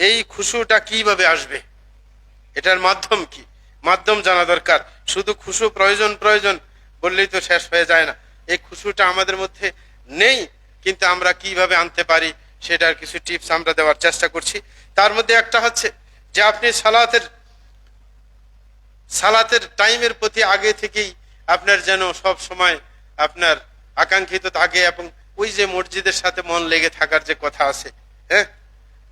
এই খুশুটা কিভাবে আসবে, এটার মাধ্যম কি, মাধ্যম জানা দরকার। শুধু খুশু প্রয়োজন প্রয়োজন বললেই তো শেষ হয়ে যায় না। এই খুশুটা আমাদের মধ্যে নেই, কিন্তু আমরা কিভাবে আনতে পারি সেটার কিছু টিপস আমরা দেওয়ার চেষ্টা করছি। তার মধ্যে একটা হচ্ছে যে আপনি সালাতের টাইমের প্রতি আগে থেকেই আপনার যেন সব সময় আপনার আকাঙ্ক্ষিত থাকে, এবং ওই যে মসজিদের সাথে মন লেগে থাকার যে কথা আছে, হ্যাঁ,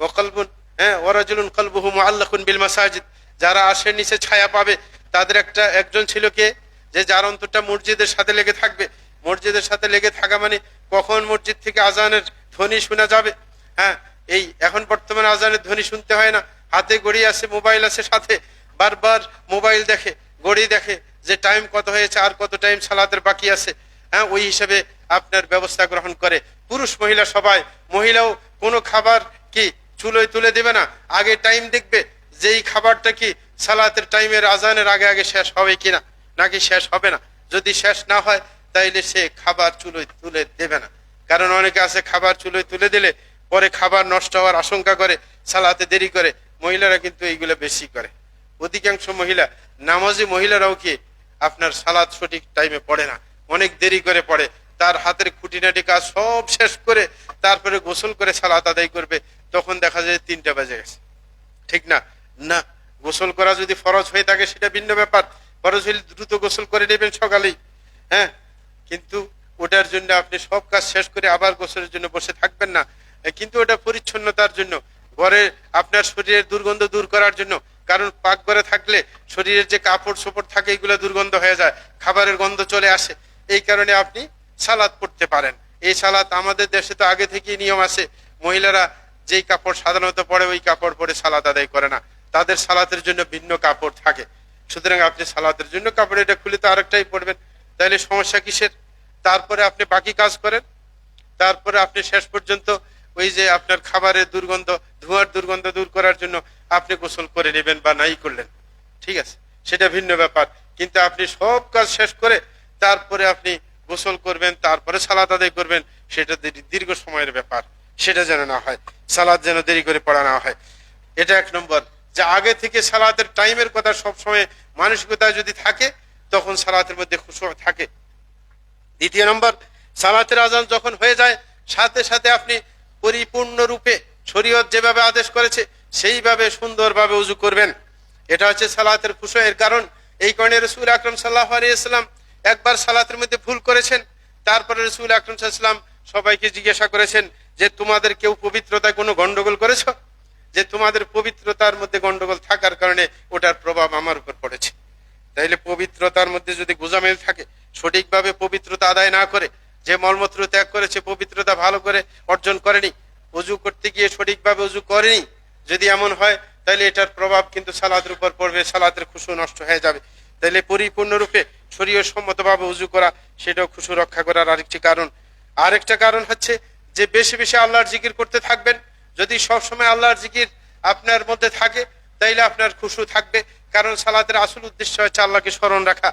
ওয়াকলবুন, হ্যাঁ, ওয়ারাজুলুন কলবুহু মুআল্লাকুন বিল মাসাজিদ, যারা আশের নিচে ছায়া পাবে তাদের একজন ছিল কে, যে যার অন্তরটা মসজিদের সাথে লেগে থাকবে। মসজিদের সাথে লেগে থাকা মানে কখন মসজিদ থেকে আজানের ধ্বনি শোনা যাবে। হ্যাঁ, এই এখন বর্তমানে আজানের ধ্বনি শুনতে হয় না, হাতে ঘড়ি আছে, মোবাইল আছে সাথে, বারবার মোবাইল দেখে, ঘড়ি দেখে যে টাইম কত হয়েছে আর কত টাইম সালাতের বাকি আছে। হ্যাঁ, ওই হিসেবে আপনার ব্যবস্থা গ্রহণ করে। পুরুষ মহিলা সবাই, মহিলাও কোনো খাবার কি চুলোয় তুলে দেবে না, আগে টাইম দেখবে যেই খাবারটা কি সালাতের টাইমের আজানের আগে আগে শেষ হবে কিনা, নাকি শেষ হবে না। যদি শেষ না হয় তাইলে সে খাবার চুলোয় তুলে দেবে না। কারণ অনেকে আছে খাবার চুলোয় তুলে দিলে পরে খাবার নষ্ট হওয়ার আশঙ্কা করে, সালাতে দেরি করে। মহিলারা কিন্তু এইগুলো বেশি করে। অধিকাংশ মহিলা, নামাজি মহিলারাও কি আপনার সালাত সঠিক টাইমে পড়ে না, অনেক দেরি করে পড়ে। তার হাতের খুঁটিনাটি কাজ সব শেষ করে তারপরে গোসল করে সালাত আদায় করবে, তখন দেখা যায় 3টা বেজে গেছে। ঠিক না? না, গোসল করা যদি ফরজ হয়ে থাকে সেটা ভিন্ন ব্যাপার, ফরজ হলে দ্রুত গোসল করে নেবেন সকালেই। হ্যাঁ, কিন্তু ওটার জন্য আপনি সব কাজ শেষ করে আবার গোসলের জন্য বসে থাকবেন না। কিন্তু ওটা পরিচ্ছন্নতার জন্য, ঘরে আপনার শরীরের দুর্গন্ধ দূর করার জন্য। কারণ পাকঘরে থাকলে শরীরের যে কাপড় চোপড় থাকে এগুলো দুর্গন্ধ হয়ে যায়, খাবারের গন্ধ চলে আসে। এই কারণে আপনি সালাত পড়তে পারেন। এই সালাত আমাদের দেশে তো আগে থেকেই নিয়ম আছে, মহিলারা যেই কাপড় সাধারণত পরে ওই কাপড় পরে সালাত আদায় করে না, তাদের সালাতের জন্য ভিন্ন কাপড় থাকে। সুতরাং আপনি সালাতের জন্য কাপড় এটা খুলে তো আরেকটাই পরবেন, তাইলে সমস্যা কিসের? তারপরে আপনি বাকি কাজ করেন, তারপরে আপনি শেষ পর্যন্ত ওই যে আপনার খাবারের দুর্গন্ধ, ধোঁয়ার দুর্গন্ধ দূর করার জন্য আপনি গোসল করে নেবেন বা নাই করলেন, ঠিক আছে, সেটা ভিন্ন ব্যাপার। কিন্তু আপনি সব কাজ শেষ করে তারপরে আপনি গোসল করবেন, তারপরে সালাত আদায় করবেন, সেটা দীর্ঘ সময়ের ব্যাপার, সেটা যেন না হয়, সালাত যেন দেরি করে পড়া না হয়। এটা 1 নম্বর, যে আগে থেকে সালাতের টাইমের কথা সবসময় মানসিকতা যদি থাকে তখন সালাতের মধ্যে খুশু থাকে। 2 নম্বর, সালাতের আজান যখন হয়ে যায় সাথে সাথে আপনি পরিপূর্ণরূপে শরীয়ত যেভাবে আদেশ করেছে সেইভাবে সুন্দরভাবে উজু করবেন। এটা হচ্ছে সালাতের খুশু এর কারণ। এই কারণে রাসূল আকরাম সাল্লাল্লাহু আলাইহি ওয়াসাল্লাম একবার সালাতের মধ্যে ভুল করেছেন, তারপরে রাসূল আকরাম সাল্লাল্লাহু আলাইহি ওয়াসাল্লাম সবাইকে জিজ্ঞাসা করেছেন যে তোমাদের কেউ পবিত্রতায় কোনো গন্ডগোল করেছ, যে তোমাদের পবিত্রতার মধ্যে গন্ডগোল থাকার কারণে ওটার প্রভাব আমার উপর পড়েছে। তাইলে পবিত্রতার মধ্যে যদি গোজামিল থাকে, সঠিকভাবে পবিত্রতা আদায় না করে, যে মলমূত্র ত্যাগ করেছে, পবিত্রতা ভালো করে অর্জন করেনি, উজু করতে গিয়ে সঠিকভাবে উজু করেনি, যদি এমন হয় তাহলে এটার প্রভাব কিন্তু সালাতের উপর পড়বে, সালাতের খুশু নষ্ট হয়ে যাবে। তাইলে পরিপূর্ণরূপে শরীয়ত সম্মতভাবে উজু করা, সেটাও খুশু রক্ষা করার আরেকটি কারণ। আরেকটা কারণ হচ্ছে যে বেশি বেশি আল্লাহর জিকির করতে থাকবেন। যদি সব সময় আল্লাহর জিকির আপনার মধ্যে থাকে তাইলে আপনার খুশু থাকবে। কারণ সালাতের আসল উদ্দেশ্য হচ্ছে আল্লাহকে স্মরণ রাখা।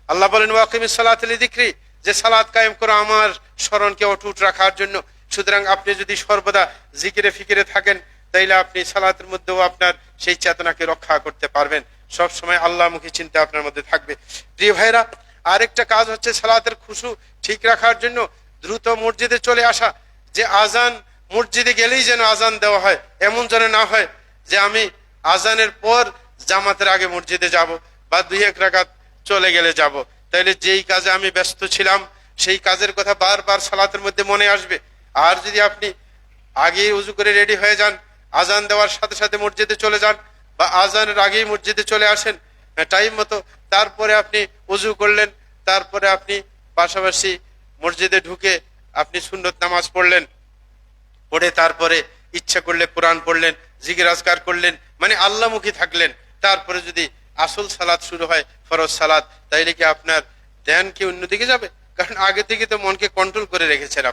আল্লাহ বলেন ওয়াকিমিস সালাতা লিযিকরি, যে সালাত কায়েম করো আমার স্মরণকে অটুট রাখার জন্য। সুতরাং আপনি যদি সর্বদা জিকিরে ফিকিরে থাকেন তাইলে আপনি সালাতের মধ্যেও আপনার সেই চেতনাকে রক্ষা করতে পারবেন, সব সময় আল্লাহমুখী চিন্তা আপনার মধ্যে থাকবে। প্রিয় ভাইরা, আরেকটা কাজ হচ্ছে সালাতের খুশু ঠিক রাখার জন্য দ্রুত মসজিদে চলে আসা। যে আজান মসজিদে গেলেই যেন আজান দেওয়া হয়, এমন যেন না হয় যে আমি আজানের পর জামাতের আগে মসজিদে যাব বা 2-1 রাকাত চলে গেলে যাব। তাইলে যেই কাজে আমি ব্যস্ত ছিলাম সেই কাজের কথা বারবার সালাতের মধ্যে মনে আসবে। আর যদি আপনি আগেই উজু করে রেডি হয়ে যান, আজান দেওয়ার সাথে সাথে মসজিদে চলে যান, বা আজানের আগেই মসজিদে চলে আসেন টাইম মতো, তারপরে আপনি উজু করলেন, তারপরে আপনি পাশাপাশি মসজিদে ঢুকে আপনি সুন্নত নামাজ পড়লেন, পড়ে তারপরে ইচ্ছা করলে কোরআন পড়লেন, জিকির আজকার করলেন, মানে আল্লাহমুখী থাকলেন। তারপরে যদি আসল সালাত শুরু হয়, ফরজ সালাত, তাইলে কি আপনার ধ্যান কি অন্যদিকে যাবে? কারণ আগে থেকে তো মনকে কন্ট্রোল করে রেখেছেন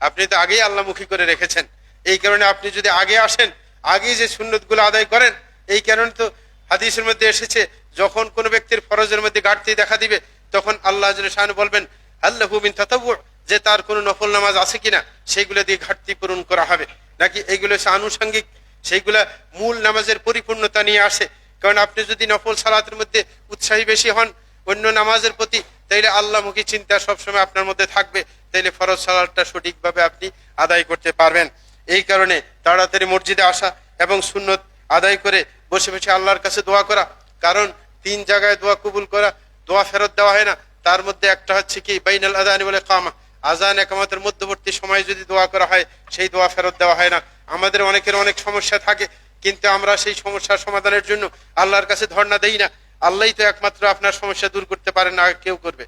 আপনি তো আগেই আল্লাহমুখী করে রেখেছেন। এই কারণে আপনি যদি আগে আসেন, আগেই যে সুন্নতগুলো আদায় করেন, এই কারণে তো হাদিসের মধ্যে এসেছে যখন কোনো ব্যক্তির ফরজের মধ্যে ঘাটতি দেখা দিবে তখন আল্লাহ জাল্লা শাআনু বলবেন আল্লাহু মিন তাতাব্বু, যে তার কোনো নফল নামাজ আছে কিনা সেগুলো দিয়ে ঘাটতি পূরণ করা হবে। নাকি এইগুলো হচ্ছে আনুষঙ্গিক সেইগুলা মূল নামাজের পরিপূর্ণতা নিয়ে আসে। কারণ আপনি যদি নফল সালাতের মধ্যে উৎসাহী বেশি হন অন্য নামাজের প্রতি, তাইলে আল্লাহমুখী চিন্তা সবসময় আপনার মধ্যে থাকবে, তাইলে ফরজ সালাতটা সঠিকভাবে আপনি আদায় করতে পারবেন। এই কারণে তাড়াতাড়ি মসজিদে আসা এবং সুন্নত আদায় করে বসে বসে আল্লাহর কাছে দোয়া করা। কারণ 3 জায়গায় দোয়া কবুল করা, দোয়া ফেরত দেওয়া হয় না। তার মধ্যে একটা হচ্ছে কি বাইনাল আযানি ওয়াল ইকামা, আযান ইকামতের মধ্যবর্তী সময়ে যদি দোয়া করা হয় সেই দোয়া ফেরত দেওয়া হয় না। আমাদের অনেকের অনেক সমস্যা থাকে, কিন্তু আমরা সেই সমস্যার সমাধানের জন্য আল্লাহর কাছে ধর্ণা দেই না। আল্লাহই তো একমাত্র আপনার সমস্যা দূর করতে পারেন, না কেউ করবে?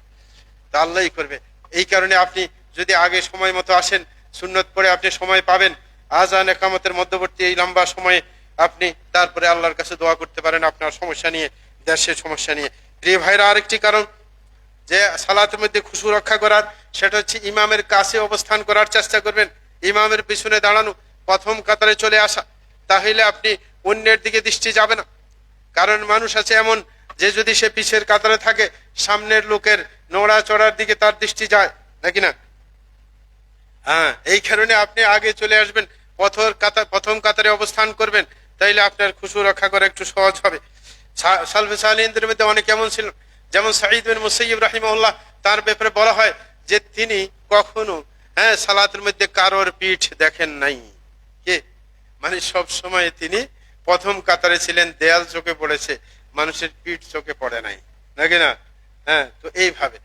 তা আল্লাহই করবে। এই কারণে আপনি যদি আগে সময় মতো আসেন, সুন্নত পড়ে আপনি সময় পাবেন, আযান ইকামতের মধ্যবর্তী এই লম্বা সময়ে আপনি তারপরে আল্লাহর কাছে দোয়া করতে পারেন আপনার সমস্যা নিয়ে, দেশের সমস্যা নিয়ে। প্রিয় ভাইরা, আরেকটি কারণ যে সালাতের মধ্যে খুশু রক্ষা করার, সেটা হচ্ছে ইমামের কাছে অবস্থান করার চেষ্টা করবেন। ইমামের পিছনে দাঁড়ানো, প্রথম কাতারে চলে আসা, তাহলে আপনি অন্যের দিকে দৃষ্টি যাবে না। কারণ মানুষ আছে এমন যে যদি সে পিছের কাতারে থাকে, সামনের লোকের নোড়া চড়ার দিকে তার দৃষ্টি যায়, নাকি না? হ্যাঁ, এই কারণে আপনি আগে চলে আসবেন, প্রথম কাতারে অবস্থান করবেন, তাইলে আপনার খুশু রক্ষা করা একটু সহজ হবে। সালফে সালেহিনদের মধ্যে অনেক এমন ছিল, যেমন সাঈদ বিন মুসাইয়্যিব রাহিমাহুল্লাহ, তার ব্যাপারে বলা হয় যে তিনি কখনো সালাতের মধ্যে কারোর পিঠ দেখেন নাই। কে? মানে সব সময় তিনি প্রথম কাতারে ছিলেন, দেয়াল চোখে পড়েছে, মানুষের পিঠ চোখে পড়ে নাই, নাকি না? হ্যাঁ, তো এইভাবে